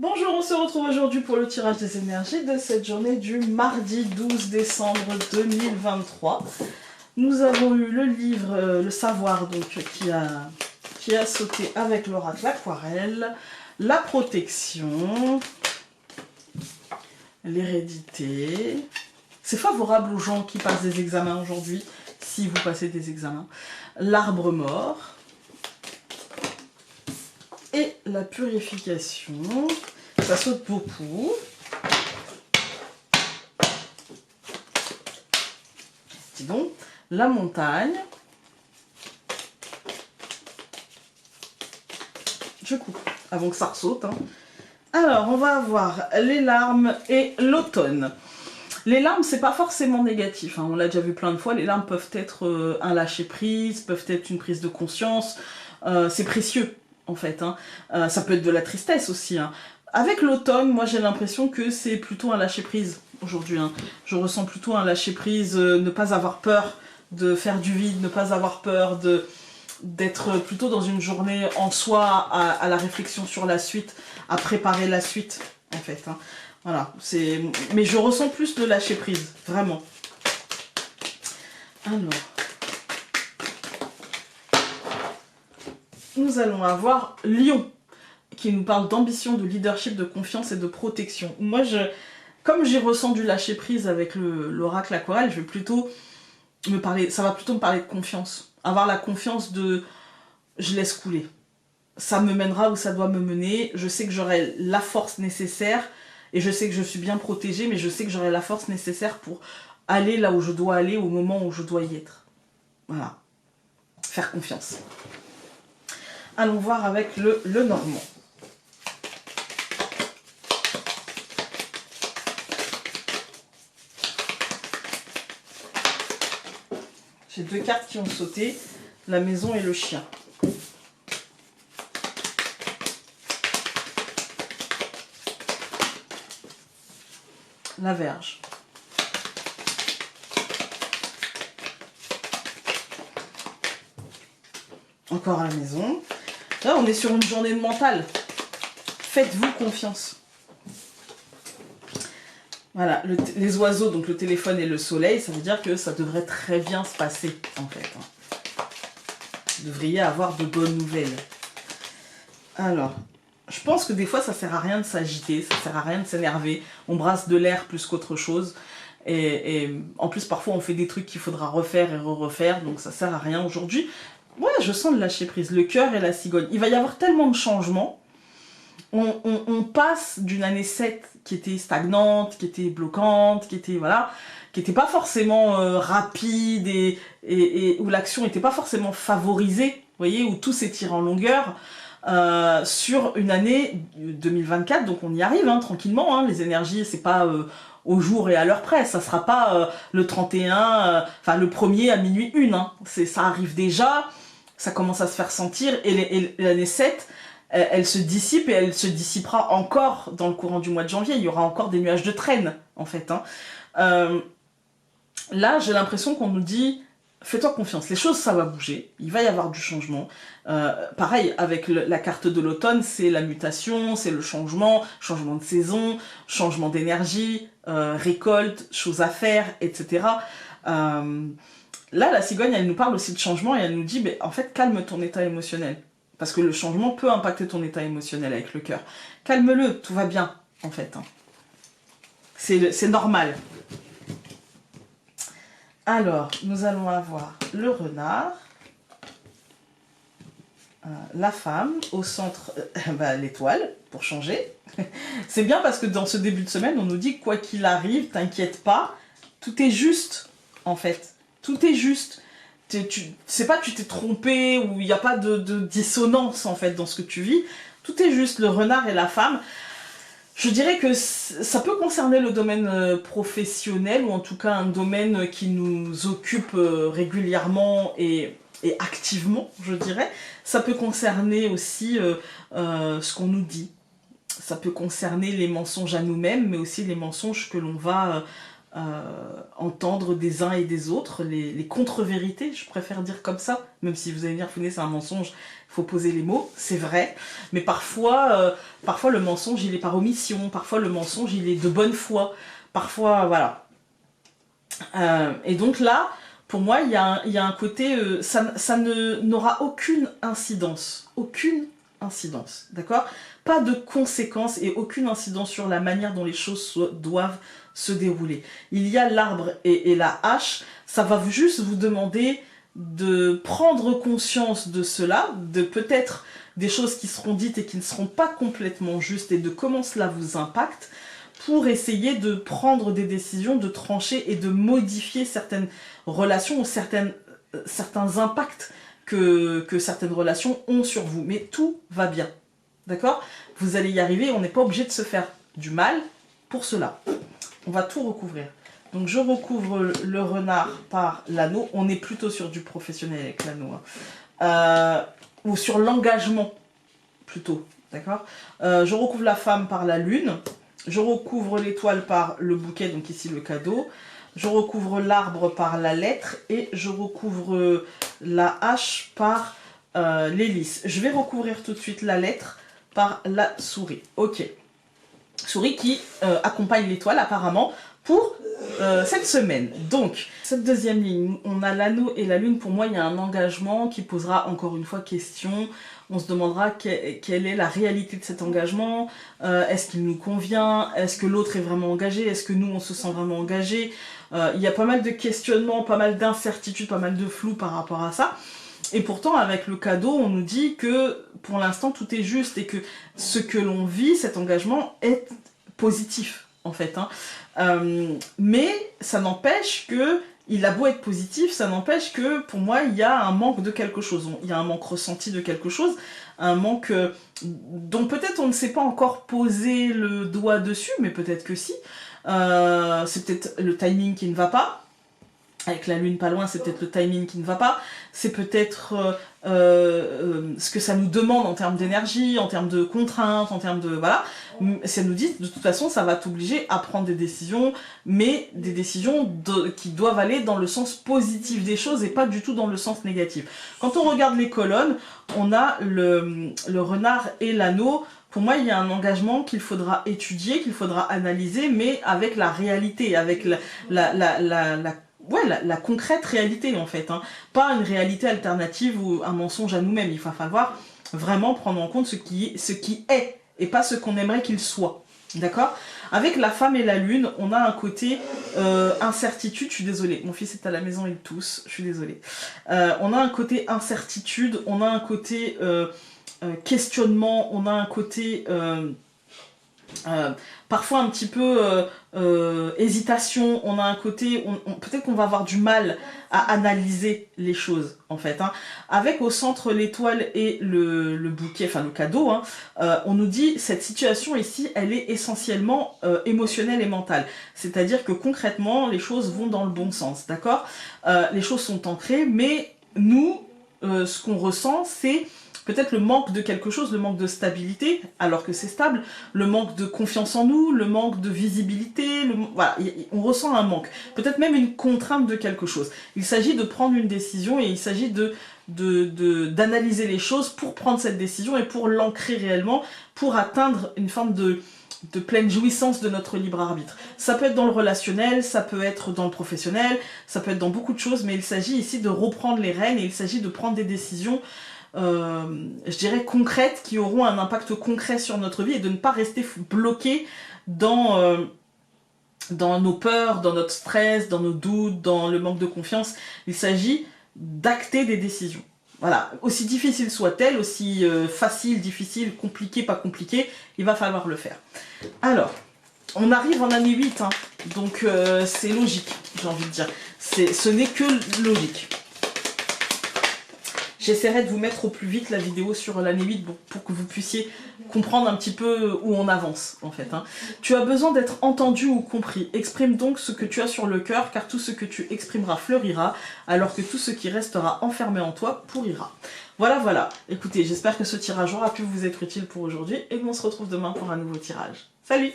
Bonjour, on se retrouve aujourd'hui pour le tirage des énergies de cette journée du mardi 12 décembre 2023. Nous avons eu le livre Le Savoir donc, qui a sauté avec l'oracle Aquarelle, la protection, l'hérédité. C'est favorable aux gens qui passent des examens aujourd'hui, si vous passez des examens. L'arbre mort. Et la purification, ça saute beaucoup. Dis donc, la montagne. Je coupe avant que ça ressaute. Alors, on va avoir les larmes et l'automne. Les larmes, c'est pas forcément négatif. On l'a déjà vu plein de fois. Les larmes peuvent être un lâcher-prise, peuvent être une prise de conscience. C'est précieux. En fait, ça peut être de la tristesse aussi. Avec l'automne, moi j'ai l'impression que c'est plutôt un lâcher-prise aujourd'hui. Je ressens plutôt un lâcher-prise, ne pas avoir peur de faire du vide, ne pas avoir peur d'être plutôt dans une journée en soi, à la réflexion sur la suite, à préparer la suite, en fait. Voilà, mais je ressens plus de lâcher-prise, vraiment. Alors... nous allons avoir Lion, qui nous parle d'ambition, de leadership, de confiance et de protection. Moi, comme j'y ressens du lâcher-prise avec l'oracle Aquarelle, ça va plutôt me parler de confiance. Avoir la confiance de « je laisse couler ». Ça me mènera où ça doit me mener, je sais que j'aurai la force nécessaire, et je sais que je suis bien protégée, mais je sais que j'aurai la force nécessaire pour aller là où je dois aller, au moment où je dois y être. Voilà. Faire confiance. Allons voir avec le normand. J'ai deux cartes qui ont sauté, la maison et le chien. La Vierge. Encore la maison. Là, on est sur une journée de mental. Faites-vous confiance. Voilà, les oiseaux, donc le téléphone et le soleil, ça veut dire que ça devrait très bien se passer, en fait. Vous devriez avoir de bonnes nouvelles. Alors, je pense que des fois, ça sert à rien de s'agiter, ça sert à rien de s'énerver. On brasse de l'air plus qu'autre chose. Et en plus, parfois, on fait des trucs qu'il faudra refaire et refaire, donc ça sert à rien aujourd'hui. Ouais, je sens le lâcher prise, le cœur et la cigogne. Il va y avoir tellement de changements. On passe d'une année 7 qui était stagnante, qui était bloquante, qui était pas forcément rapide et où l'action n'était pas forcément favorisée, vous voyez, où tout s'étire en longueur, sur une année 2024, donc on y arrive tranquillement, les énergies, c'est pas au jour et à l'heure près, ça sera pas le 31, enfin le 1er à minuit 1, ça arrive déjà, ça commence à se faire sentir, et l'année 7, elle se dissipe, et elle se dissipera encore dans le courant du mois de janvier, il y aura encore des nuages de traîne, en fait. Là, j'ai l'impression qu'on nous dit, fais-toi confiance, les choses, ça va bouger, il va y avoir du changement. Pareil, avec la carte de l'automne, c'est la mutation, c'est le changement de saison, changement d'énergie, récolte, choses à faire, etc. Là, la cigogne, elle nous parle aussi de changement et elle nous dit, en fait, calme ton état émotionnel. Parce que le changement peut impacter ton état émotionnel avec le cœur. Calme-le, tout va bien, en fait. C'est normal. Alors, nous allons avoir le renard, la femme, au centre, l'étoile, pour changer. C'est bien parce que dans ce début de semaine, on nous dit, quoi qu'il arrive, t'inquiète pas, tout est juste, en fait. Tout est juste. C'est pas que tu t'es trompé ou il n'y a pas de dissonance en fait dans ce que tu vis. Tout est juste, le renard et la femme. Je dirais que ça peut concerner le domaine professionnel ou en tout cas un domaine qui nous occupe régulièrement et activement, je dirais. Ça peut concerner aussi ce qu'on nous dit. Ça peut concerner les mensonges à nous-mêmes, mais aussi les mensonges que l'on va entendre des uns et des autres, les contre-vérités, je préfère dire comme ça, même si vous allez me dire, Founé, c'est un mensonge, il faut poser les mots, c'est vrai, mais parfois le mensonge, il est par omission, parfois le mensonge, il est de bonne foi, parfois, voilà. Et donc là, pour moi, il y a un côté, ça n'aura aucune incidence, d'accord? Pas de conséquences et aucune incidence sur la manière dont les choses doivent se dérouler. Il y a l'arbre et la hache, ça va juste vous demander de prendre conscience de cela, de peut-être des choses qui seront dites et qui ne seront pas complètement justes et de comment cela vous impacte, pour essayer de prendre des décisions, de trancher et de modifier certaines relations ou certains impacts que certaines relations ont sur vous. Mais tout va bien, d'accord? Vous allez y arriver, on n'est pas obligé de se faire du mal pour cela. On va tout recouvrir. Donc je recouvre le renard par l'anneau. On est plutôt sur du professionnel avec l'anneau. Hein. Ou sur l'engagement, plutôt, d'accord? Je recouvre la femme par la lune. Je recouvre l'étoile par le bouquet, donc ici le cadeau. Je recouvre l'arbre par la lettre et je recouvre la hache par l'hélice. Je vais recouvrir tout de suite la lettre par la souris. Ok. Souris qui accompagne l'étoile apparemment pour cette semaine. Donc, cette deuxième ligne, on a l'anneau et la lune. Pour moi, il y a un engagement qui posera encore une fois question. On se demandera quelle est la réalité de cet engagement. Est-ce qu'il nous convient? Est-ce que l'autre est vraiment engagé? Est-ce que nous, on se sent vraiment engagé? Il y a pas mal de questionnements, pas mal d'incertitudes, pas mal de flou par rapport à ça. Et pourtant, avec le cadeau, on nous dit que pour l'instant, tout est juste et que ce que l'on vit, cet engagement, est positif, en fait. Hein. Mais ça n'empêche que, il a beau être positif, ça n'empêche que, pour moi, il y a un manque de quelque chose. Il y a un manque ressenti de quelque chose, un manque dont peut-être on ne s'est pas encore posé le doigt dessus, mais peut-être que si. C'est peut-être le timing qui ne va pas. Avec la lune pas loin, c'est peut-être le timing qui ne va pas. C'est peut-être ce que ça nous demande en termes d'énergie, en termes de contraintes, en termes de... Voilà. Ça nous dit, de toute façon, ça va t'obliger à prendre des décisions, mais des décisions qui doivent aller dans le sens positif des choses et pas du tout dans le sens négatif. Quand on regarde les colonnes, on a le renard et l'anneau. Pour moi, il y a un engagement qu'il faudra étudier, qu'il faudra analyser, mais avec la réalité, avec la concrète réalité en fait, hein. Pas une réalité alternative ou un mensonge à nous-mêmes. Il va falloir vraiment prendre en compte ce qui est et pas ce qu'on aimerait qu'il soit. D'accord? Avec la femme et la lune, on a un côté incertitude, je suis désolée, mon fils est à la maison, il tousse, je suis désolée. On a un côté incertitude, on a un côté questionnement, on a un côté... parfois un petit peu hésitation, on a un côté, peut-être qu'on va avoir du mal à analyser les choses en fait. Hein. Avec au centre l'étoile et le bouquet, enfin le cadeau, hein, on nous dit cette situation ici, elle est essentiellement émotionnelle et mentale. C'est-à-dire que concrètement, les choses vont dans le bon sens, d'accord? Les choses sont ancrées, mais nous, ce qu'on ressent, c'est... peut-être le manque de quelque chose, le manque de stabilité, alors que c'est stable, le manque de confiance en nous, le manque de visibilité, voilà, on ressent un manque. Peut-être même une contrainte de quelque chose. Il s'agit de prendre une décision et il s'agit d'analyser les choses pour prendre cette décision et pour l'ancrer réellement, pour atteindre une forme de pleine jouissance de notre libre arbitre. Ça peut être dans le relationnel, ça peut être dans le professionnel, ça peut être dans beaucoup de choses, mais il s'agit ici de reprendre les rênes et il s'agit de prendre des décisions je dirais concrètes, qui auront un impact concret sur notre vie et de ne pas rester bloqué dans nos peurs, dans notre stress, dans nos doutes, dans le manque de confiance. Il s'agit d'acter des décisions. Voilà, aussi difficile soit-elle, aussi facile, difficile, compliqué, pas compliqué, il va falloir le faire. Alors, on arrive en année 8, hein, donc c'est logique, j'ai envie de dire. Ce n'est que logique. J'essaierai de vous mettre au plus vite la vidéo sur l'année 8 pour que vous puissiez comprendre un petit peu où on avance en fait. Hein. Tu as besoin d'être entendu ou compris. Exprime donc ce que tu as sur le cœur, car tout ce que tu exprimeras fleurira, alors que tout ce qui restera enfermé en toi pourrira. Voilà, voilà. Écoutez, j'espère que ce tirage aura pu vous être utile pour aujourd'hui et qu'on se retrouve demain pour un nouveau tirage. Salut!